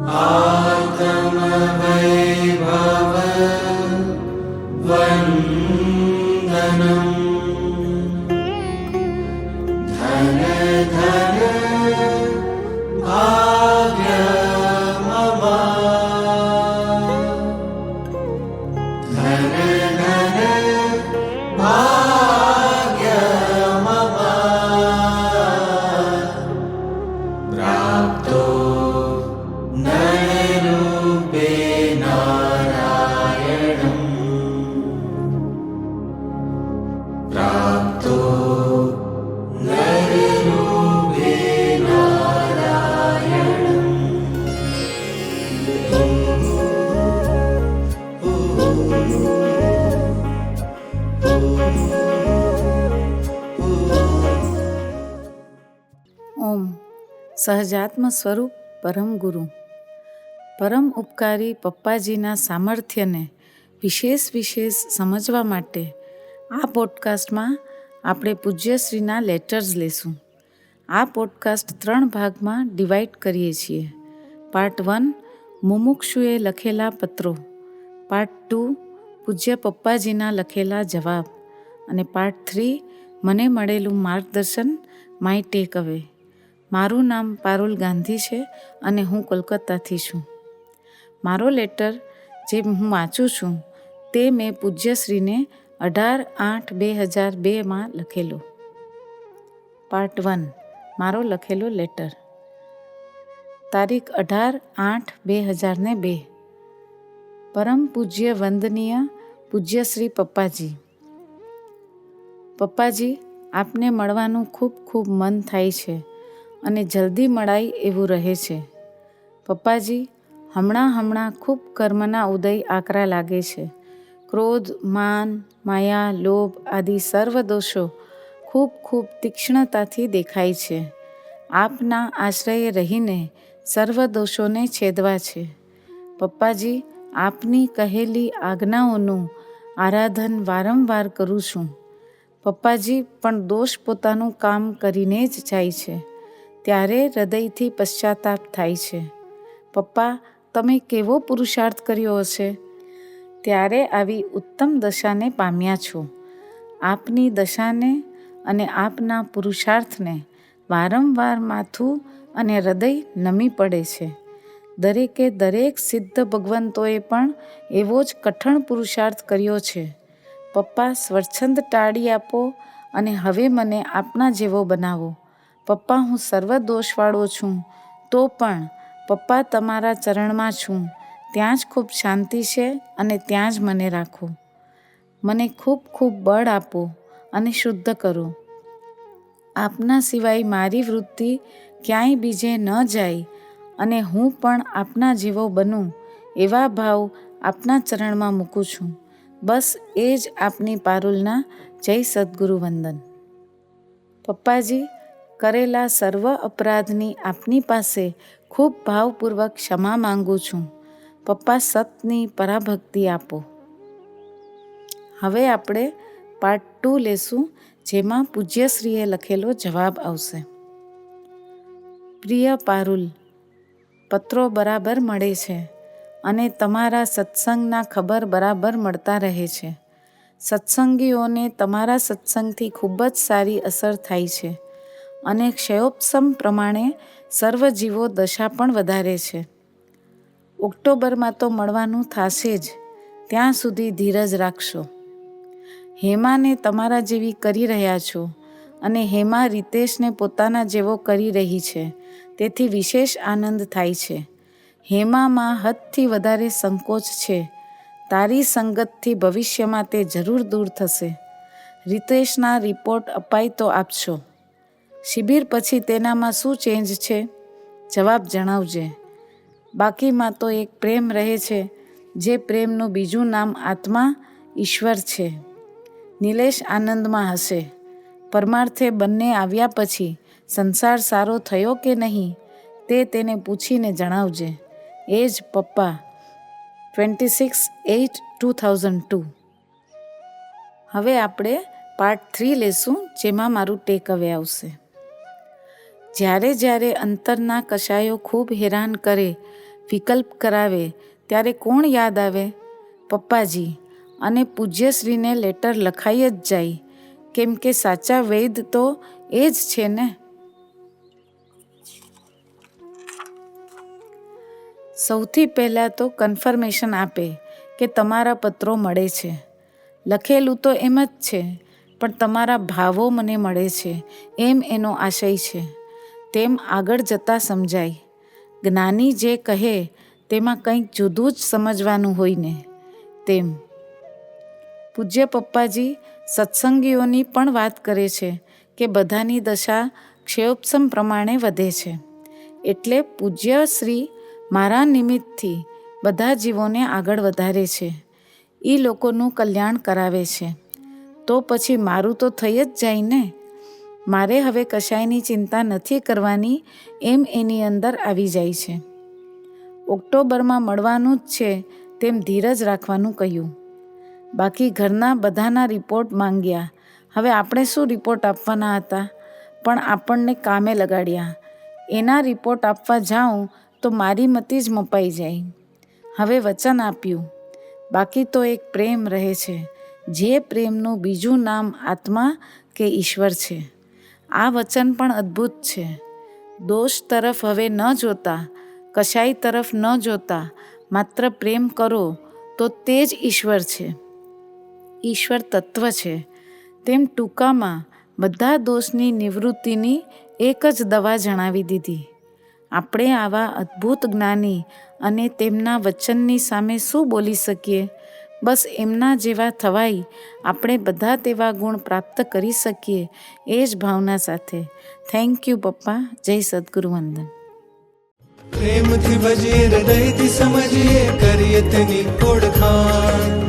आत्मवैभव वन्दनम् धन धन भाग्यमवा धन धन भाग्यमवा प्राप्तो नररूपे नारायणम् प्राप्तो नररूपे नारायणम्। ઓમ સહજાત્મ સ્વરૂપ પરમ ગુરુ પરમ ઉપકારી પપ્પાજીના સામર્થ્યને વિશેષ સમજવા માટે આ પોડકાસ્ટમાં આપણે પૂજ્યશ્રીના લેટર્સ લેશું. આ પોડકાસ્ટ 3 ભાગમાં ડિવાઈડ કરીએ છીએ. પાર્ટ 1 મુમુક્ષુએ લખેલા પત્રો, પાર્ટ 2 પૂજ્ય પપ્પાજીના લખેલા જવાબ અને પાર્ટ 3 મને મળેલું માર્ગદર્શન માય ટેક અવે. મારું નામ પારુલ ગાંધી છે અને હું કોલકાતાથી છું. મારો લેટર જે હું વાંચું છું તે મેં પૂજ્યશ્રીને 18/8/2002 લખેલો. પાર્ટ 1 મારો લખેલો લેટર, તારીખ 18/8/2002. પરમ પૂજ્ય વંદનીય પૂજ્યશ્રી પપ્પાજી. પપ્પાજી, આપને મળવાનું ખૂબ મન થાય છે અને જલ્દી મળાય એવું રહે છે. પપ્પાજી, હમણાં ખૂબ કર્મના ઉદય આકરા લાગે છે. ક્રોધ, માન, માયા, લોભ આદિ સર્વ દોષો ખૂબ તીક્ષ્ણતાથી દેખાય છે. આપના આશ્રયે રહીને સર્વ દોષોને છેદવા છે. પપ્પાજી, આપની કહેલી આજ્ઞાઓનું આરાધન વારંવાર કરું છું. પપ્પાજી, પણ દોષ પોતાનું કામ કરીને જ જાય છે ત્યારે હૃદયથી પશ્ચાતાપ થાય છે. પપ્પા, તમે કેવો પુરુષાર્થ કર્યો હશે ત્યારે આવી ઉત્તમ દશાને પામ્યા છો. આપની દશાને અને આપના પુરુષાર્થને વારંવાર માથું અને હૃદય નમી પડે છે. દરેક સિદ્ધ ભગવંતોએ પણ એવો જ કઠણ પુરુષાર્થ કર્યો છે. પપ્પા, સ્વચ્છંદ ટાળી આપો અને હવે મને આપના જેવો બનાવો. પપ્પા, હું સર્વ દોષવાળો છું તો પણ પપ્પા તમારા ચરણમાં છું. ત્યાં જ ખૂબ શાંતિ છે અને ત્યાં જ મને રાખો. મને ખૂબ બળ આપો અને શુદ્ધ કરો. આપના સિવાય મારી વૃત્તિ ક્યાંય બીજે ન જાય અને હું પણ આપના જેવો બનું એવા ભાવ આપના ચરણમાં મૂકું છું. બસ એ જ આપની પારુલના જય સદગુરુ વંદન. પપ્પાજી, કરેલા સર્વ અપરાધની આપની પાસે ખૂબ ભાવપૂર્વક ક્ષમા માંગુ છું. પપ્પા, સતની પરાભક્તિ આપો. હવે આપણે પાર્ટ 2 લેશું, જેમાં પૂજ્યશ્રીએ લખેલો જવાબ આવશે. પ્રિય પારુલ, પત્રો બરાબર મળે છે અને તમારા સત્સંગના ખબર બરાબર મળતા રહે છે. સત્સંગીઓને તમારા સત્સંગથી ખૂબ જ સારી અસર થાય છે અને ક્ષયોપશમ પ્રમાણે સર્વ જીવો દશા પણ વધારે છે. ઓક્ટોબરમાં તો મળવાનું થશે જ, ત્યાં સુધી ધીરજ રાખશો. હેમાને તમારા જેવી કરી રહ્યા છો અને હેમા રીતેશને પોતાના જેવો કરી રહી છે, તેથી વિશેષ આનંદ થાય છે. હેમામાં હદથી વધારે સંકોચ છે. તારી સંગતથી ભવિષ્યમાં તે જરૂર દૂર થશે. રીતેશના રિપોર્ટ અપાય તો આપશો. શિબિર પછી તેનામાં શું ચેન્જ છે? જવાબ જણાવજે. બાકીમાં તો એક પ્રેમ રહે છે, જે પ્રેમનું બીજું નામ આત્મા ઈશ્વર છે. નિલેશ આનંદમાં હશે. પરમાર્થે બંને આવ્યા પછી સંસાર સારો થયો કે નહીં તે તેને પૂછીને જણાવજે. એ જ પપ્પા. 26/8/2002. હવે આપણે પાર્ટ 3 લેશું, જેમાં મારું ટેક અવે આવશે. જ્યારે અંતરના કશાયો ખૂબ હેરાન કરે વિકલ્પ કરાવે ત્યારે કોણ યાદ આવે? પપ્પાજી. અને પૂજ્યશ્રીને લેટર લખાઈ જ જાય, કેમ કે સાચા વૈદ તો એ જ છે ને. સૌથી પહેલાં તો કન્ફર્મેશન આપે કે તમારા પત્રો મળે છે. લખેલું તો એમ જ છે, પણ તમારા ભાવો મને મળે છે એમ એનો આશય છે. તેમ આગળ જતાં સમજાય. જ્ઞાની જે કહે તેમાં કંઈક જુદું જ સમજવાનું હોય ને, તેમ. પૂજ્ય પપ્પાજી સત્સંગીઓની પણ વાત કરે છે કે બધાની દશા ક્ષયોપસમ પ્રમાણે વધે છે. એટલે પૂજ્ય શ્રી મારા નિમિત્તથી બધા જીવોને આગળ વધારે છે, એ લોકોનું કલ્યાણ કરાવે છે. તો પછી મારું તો થઈ જ જાય ને. મારે હવે કશાયની ચિંતા નથી કરવાની એમ એની અંદર આવી જાય છે. ઓક્ટોબરમાં મળવાનું જ છે તેમ ધીરજ રાખવાનું કહ્યું. બાકી ઘરના બધાના રિપોર્ટ માંગ્યા. હવે આપણે શું રિપોર્ટ આપવાના હતા, પણ આપણને કામે લગાડ્યા. એના રિપોર્ટ આપવા જાઉં તો મારી મતી જ મપાઈ જાય. હવે વચન આપ્યું. બાકી તો એક પ્રેમ રહે છે, જે પ્રેમનું બીજું નામ આત્મા કે ઈશ્વર છે. આ વચન પણ અદ્ભુત છે. દોષ તરફ હવે ન જોતા, કશાય તરફ ન જોતા, માત્ર પ્રેમ કરો તો તે જ ઈશ્વર છે, ઈશ્વર તત્વ છે. તેમ ટૂંકામાં બધા દોષની નિવૃત્તિની એક જ દવા જણાવી દીધી. આપણે આવા અદ્ભુત જ્ઞાની અને તેમના વચનની સામે શું બોલી શકીએ? બસ એમના જેવા થવાય, આપણે બધા તેવા ગુણ પ્રાપ્ત કરી શકીએ એ જ ભાવના સાથે. થેન્ક યુ પપ્પા. જય સદગુરુ વંદન. પ્રેમથી ભજીએ હૃદયથી સમજીએ કરીએ તેની ઓળખાણ.